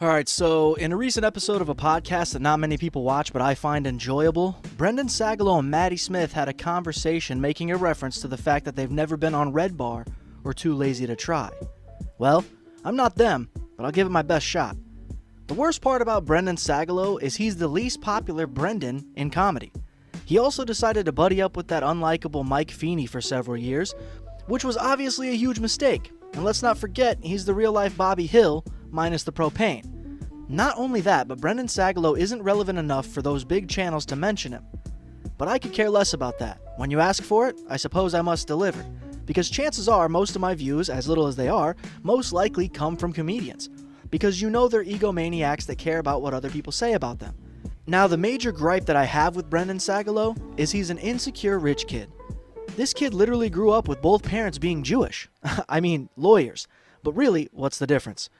Alright, so in a recent episode of a podcast that not many people watch but I find enjoyable, Brendan Sagalow and Maddie Smith had a conversation making a reference to the fact that they've never been on REDBAR or too lazy to try. Well, I'm not them, but I'll give it my best shot. The worst part about Brendan Sagalow is he's the least popular Brendan in comedy. He also decided to buddy up with that unlikable Mike Feeney for several years, which was obviously a huge mistake. And let's not forget, he's the real-life Bobby Hill, minus the propane. Not only that, but Brendan Sagalow isn't relevant enough for those big channels to mention him. But I could care less about that. When you ask for it, I suppose I must deliver. Because chances are most of my views, as little as they are, most likely come from comedians. Because you know they're egomaniacs that care about what other people say about them. Now, the major gripe that I have with Brendan Sagalow is he's an insecure rich kid. This kid literally grew up with both parents being Jewish. I mean, lawyers. But really, what's the difference?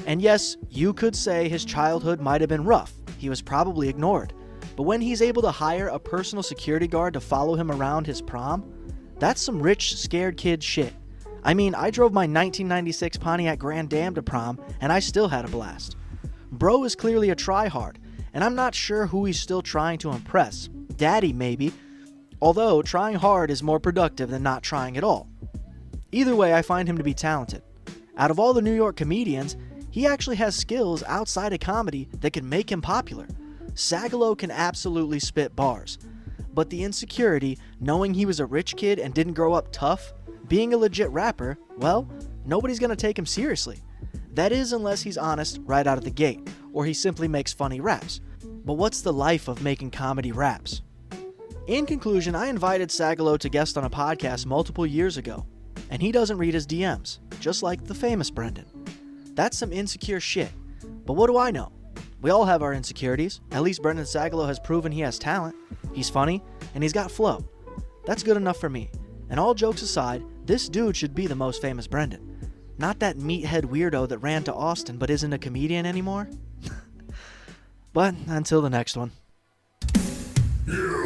And yes, you could say his childhood might have been rough. He was probably ignored. But when he's able to hire a personal security guard to follow him around his prom, that's some rich, scared kid shit. I mean, I drove my 1996 Pontiac Grand Dam to prom, and I still had a blast. Bro is clearly a tryhard, and I'm not sure who he's still trying to impress. Daddy, maybe. Although, trying hard is more productive than not trying at all. Either way, I find him to be talented. Out of all the New York comedians, he actually has skills outside of comedy that can make him popular. Sagalow can absolutely spit bars. But the insecurity, knowing he was a rich kid and didn't grow up tough, being a legit rapper, well, nobody's gonna take him seriously. That is, unless he's honest right out of the gate, or he simply makes funny raps. But what's the life of making comedy raps? In conclusion, I invited Sagalow to guest on a podcast multiple years ago, and he doesn't read his DMs, just like the famous Brendan. That's some insecure shit. But what do I know? We all have our insecurities. At least Brendan Sagalow has proven he has talent. He's funny, and he's got flow. That's good enough for me. And all jokes aside, this dude should be the most famous Brendan. Not that meathead weirdo that ran to Austin but isn't a comedian anymore. But until the next one. Yeah.